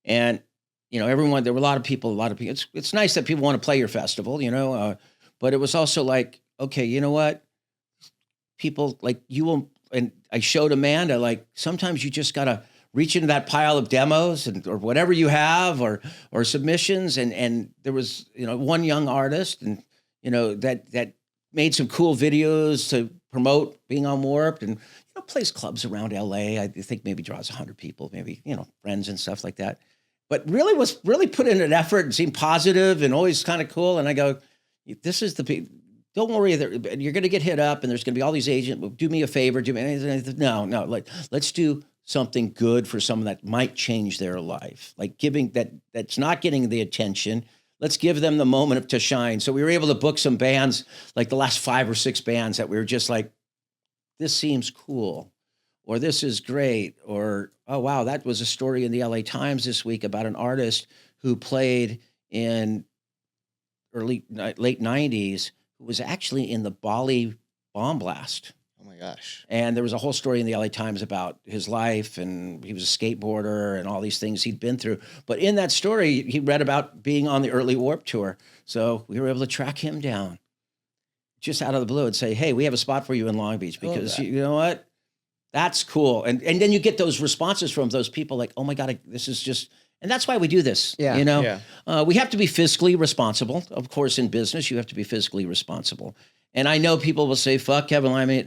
And everyone, there were a lot of people. It's nice that people want to play your festival, but it was also like, okay, you know what? People you will, and I showed Amanda, sometimes you just got to reach into that pile of demos or whatever you have or submissions. And there was, one young artist and, that made some cool videos to promote being on Warped and, plays clubs around LA. I think maybe draws 100 people, maybe, friends and stuff like that. But really put in an effort and seemed positive and always kind of cool. And I go, this is don't worry, you're going to get hit up and there's going to be all these agents. Do me a favor. Do me anything. No. Let's do something good for someone that might change their life. Giving that's not getting the attention. Let's give them the moment to shine. So we were able to book some bands, like the last 5 or 6 bands that we were just like, this seems cool. Or this is great, or, oh, wow, that was a story in the LA Times this week about an artist who played in late 90s, who was actually in the Bali bomb blast. Oh my gosh. And there was a whole story in the LA Times about his life, and he was a skateboarder and all these things he'd been through. But in that story, he read about being on the early Warped Tour. So we were able to track him down just out of the blue and say, hey, we have a spot for you in Long Beach, because you know what? That's cool. And then you get those responses from those people like, oh my God, this is just, and that's why we do this. Yeah. We have to be fiscally responsible. Of course, in business, you have to be fiscally responsible. And I know people will say, fuck Kevin Lyman.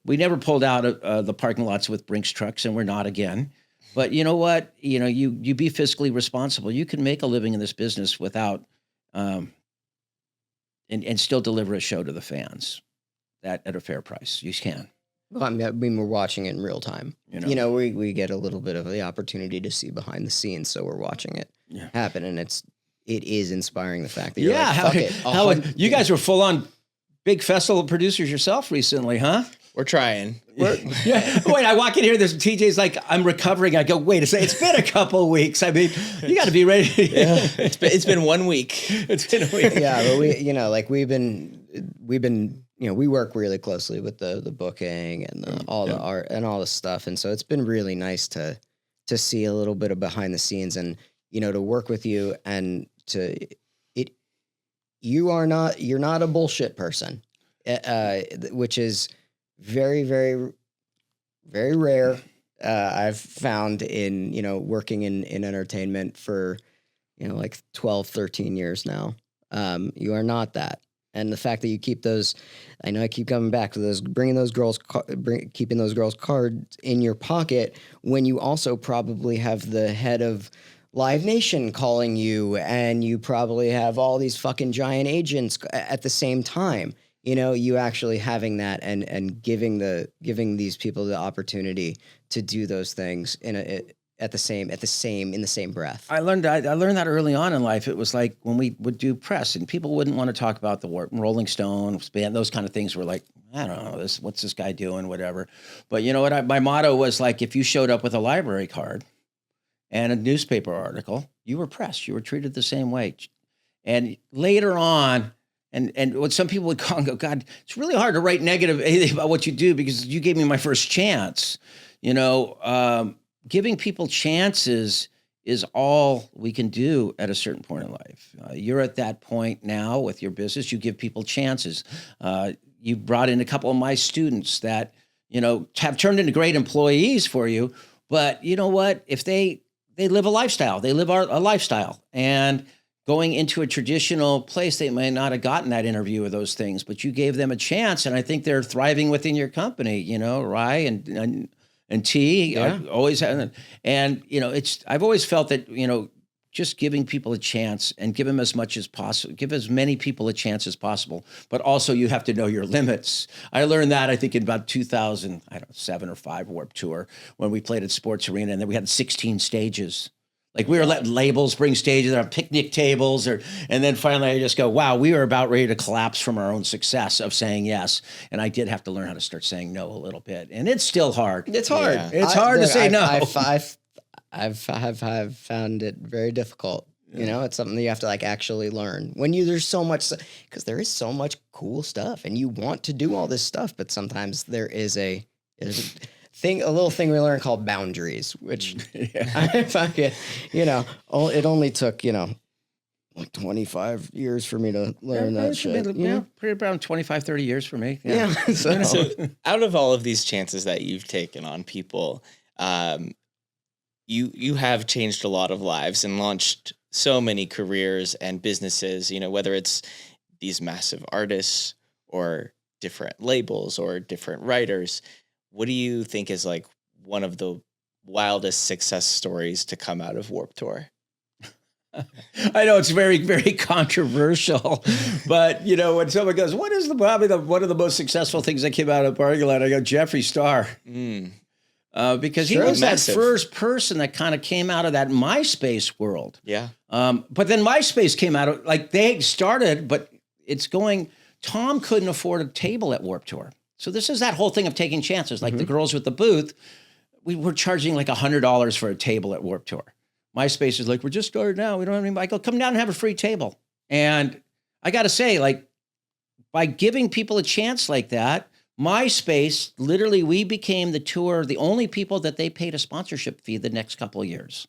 We never pulled out the parking lots with Brinks trucks, and we're not again. But you know what? You be fiscally responsible. You can make a living in this business without, and still deliver a show to the fans at a fair price. You can. Well, I mean, we're watching it in real time. We get a little bit of the opportunity to see behind the scenes, so we're watching it happen, and it is inspiring the fact that you're fuck it. You guys were full on big festival producers yourself recently, huh? We're trying. Wait, I walk in here, there's TJ's like, I'm recovering. I go, wait a second, it's been a couple of weeks. I mean, you got to be ready. Yeah, it's been 1 week. It's been a week. Yeah, but we've been we work really closely with the booking and all the art and all the stuff, and so it's been really nice to see a little bit of behind the scenes and to work with you and you're not a bullshit person, which is very, very, very rare. I've found in working in entertainment for 12, 13 years now. You are not that. And the fact that you keep those, I know I keep coming back to those, keeping those girls' cards in your pocket when you also probably have the head of Live Nation calling you, and you probably have all these fucking giant agents at the same time. You actually having that and giving these people the opportunity to do those things in the same breath. I learned that early on in life. It was like when we would do press and people wouldn't want to talk about the Warped, Rolling Stone, band, those kind of things were like, I don't know, what's this guy doing, whatever. But you know what? My motto was like, if you showed up with a library card and a newspaper article, you were pressed. You were treated the same way. And later on, and what some people would call and go, God, it's really hard to write negative anything about what you do because you gave me my first chance. Giving people chances is all we can do at a certain point in life. You're at that point now with your business. You give people chances. You brought in a couple of my students that, have turned into great employees for you. But you know what? If they live a lifestyle, they live a lifestyle. And going into a traditional place, they may not have gotten that interview or those things, but you gave them a chance. And I think they're thriving within your company, Rye and T. Yeah. Always have, and I've always felt that just giving people a chance and give them as much as possible, give as many people a chance as possible, but also you have to know your limits. I learned that I think in about 2007 or 5 Warped Tour when we played at Sports Arena, and then we had 16 stages. Like we were letting labels bring stages on picnic tables, and then finally I just go, wow, we were about ready to collapse from our own success of saying yes. And I did have to learn how to start saying no a little bit. And it's still hard. It's hard. Yeah. It's hard to say no. I've found it very difficult. It's something that you have to actually learn when there's so much, because there is so much cool stuff and you want to do all this stuff, but sometimes there's a little thing we learn called boundaries, which I fucking, it only took, 25 years for me to learn that shit. Yeah, pretty around 25, 30 years for me. Yeah. So out of all of these chances that you've taken on people, you have changed a lot of lives and launched so many careers and businesses, whether it's these massive artists or different labels or different writers. What do you think is one of the wildest success stories to come out of Warped Tour? I know it's very, very controversial, but when someone goes, "What is probably one of the most successful things that came out of parking lot?" I go, Jeffree Star, because he was massive. that first person that kind of came out of that MySpace world. Yeah. But then MySpace came out of they started, but it's going. Tom couldn't afford a table at Warped Tour. So this is that whole thing of taking chances. Like the girls with the booth, we were charging $100 for a table at Warped Tour. MySpace is we're just starting now. We don't have anybody. I go, come down and have a free table. And I got to say, by giving people a chance like that, MySpace, literally, we became the tour, the only people that they paid a sponsorship fee the next couple of years,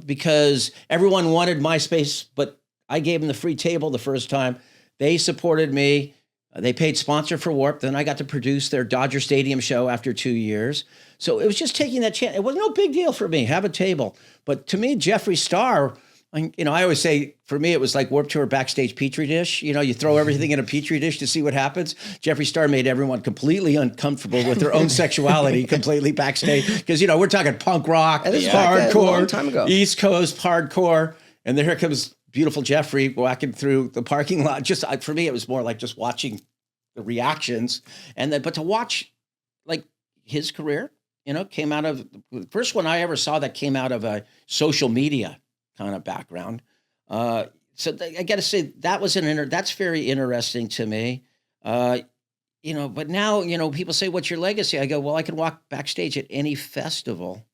because everyone wanted MySpace, but I gave them the free table the first time. They supported me. They paid sponsor for Warp. Then I got to produce their Dodger Stadium show after 2 years. So it was just taking that chance. It was no big deal for me. Have a table. But to me, Jeffree Star, I always say for me, it was like Warped Tour backstage Petri dish. You throw everything in a Petri dish to see what happens. Jeffree Star made everyone completely uncomfortable with their own sexuality completely backstage. Because, we're talking punk rock, hardcore, a long time ago. East Coast hardcore. And then here comes beautiful Jeffree walking through the parking lot. Just for me, it was more like just watching the reactions, but to watch his career, came out of the first one I ever saw that came out of a social media kind of background. So I got to say that was that's very interesting to me. But now, people say, what's your legacy? I go, well, I can walk backstage at any festival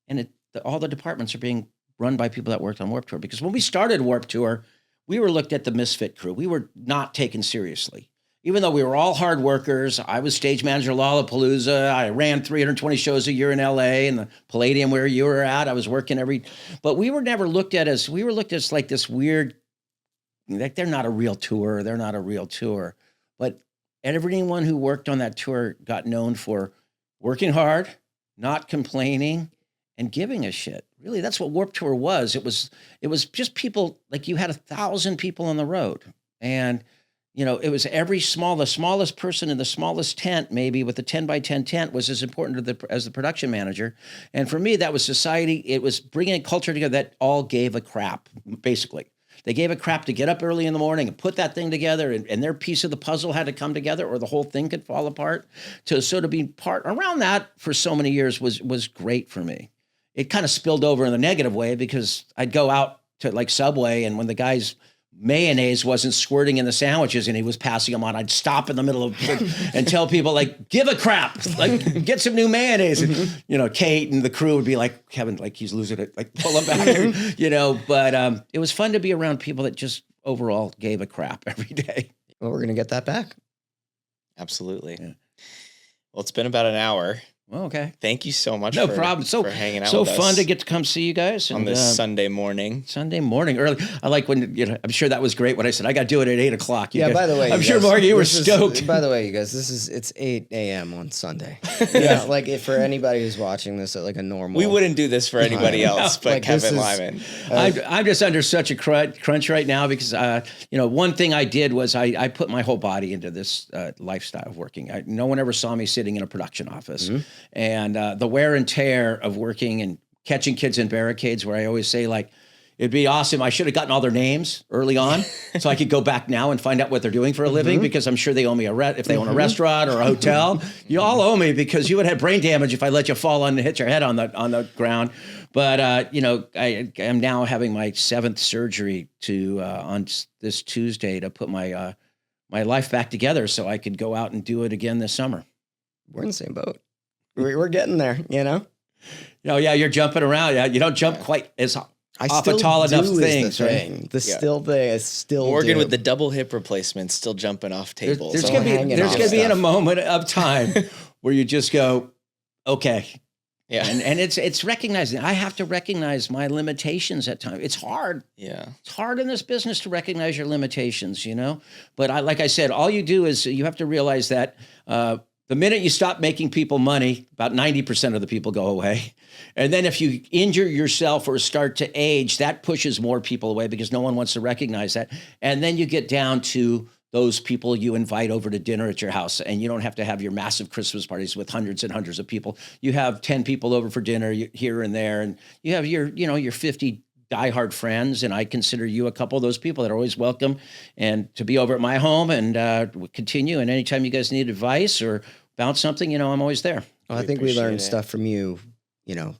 and all the departments are being run by people that worked on Warped Tour. Because when we started Warped Tour, we were looked at the misfit crew. We were not taken seriously. Even though we were all hard workers, I was stage manager Lollapalooza. I ran 320 shows a year in LA and the Palladium where you were at. I was working but we were never looked at as this weird, they're not a real tour. They're not a real tour. But everyone who worked on that tour got known for working hard, not complaining, and giving a shit. Really, that's what Warped Tour was. It was just people, you had 1,000 people on the road. And it was the smallest person in the smallest tent, maybe with a 10 by 10 tent, was as important as the production manager. And for me, that was society. It was bringing a culture together that all gave a crap, basically. They gave a crap to get up early in the morning and put that thing together, and their piece of the puzzle had to come together or the whole thing could fall apart. To be part around that for so many years was great for me. It kind of spilled over in the negative way because I'd go out to Subway, and when the guy's mayonnaise wasn't squirting in the sandwiches and he was passing them on, I'd stop in the middle of and tell people give a crap, get some new mayonnaise. And, Kate and the crew would be like, Kevin, he's losing it, pull him back, but it was fun to be around people that just overall gave a crap every day. Well, we're going to get that back. Absolutely. Yeah. Well, it's been about an hour. Well, okay. Thank you so much. No problem. So for hanging out. So with fun us to get to come see you guys on this Sunday morning. Sunday morning early. I like when I'm sure that was great when I said I got to do it at 8:00. Yeah. By the way, I'm sure Mark, you were stoked. By the way, you guys, it's 8 a.m. on Sunday. Yeah, like if for anybody who's watching this at like a normal, we wouldn't do this for anybody else, but like, Kevin Lyman. I'm just under such a crunch right now because one thing I did was I put my whole body into this lifestyle of working. No one ever saw me sitting in a production office, and the wear and tear of working and catching kids in barricades, where I always say, like, it'd be awesome. I should have gotten all their names early on so I could go back now and find out what they're doing for a living, because I'm sure they owe me if they own a restaurant or a hotel. You all owe me because you would have brain damage if I let you fall and hit your head on the ground. But, I am now having my 7th surgery on this Tuesday to put my life back together so I could go out and do it again this summer. We're in the same boat. We're getting there, you know? Oh, yeah, you're jumping around. Yeah, you don't jump quite as off a tall enough things, right? The still thing is still Morgan with the double hip replacement, still jumping off tables. There's going to be in a moment of time where you just go, okay. Yeah. And it's recognizing. I have to recognize my limitations at times. It's hard. Yeah. It's hard in this business to recognize your limitations, But like I said, all you do is you have to realize that the minute you stop making people money, about 90% of the people go away. And then if you injure yourself or start to age, that pushes more people away because no one wants to recognize that. And then you get down to those people you invite over to dinner at your house, and you don't have to have your massive Christmas parties with hundreds and hundreds of people. You have 10 people over for dinner here and there, and you have your 50 diehard friends, and I consider you a couple of those people that are always welcome and to be over at my home and continue. And anytime you guys need advice or bounce something, I'm always there. Well, I think we learned stuff from you,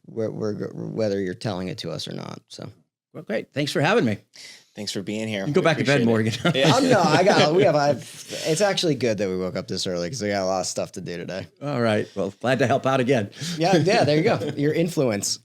whether you're telling it to us or not. So, well, great. Thanks for having me. Thanks for being here. You go back to bed, Morgan. Yeah. It's actually good that we woke up this early because we got a lot of stuff to do today. All right. Well, glad to help out again. Yeah. There you go. Your influence.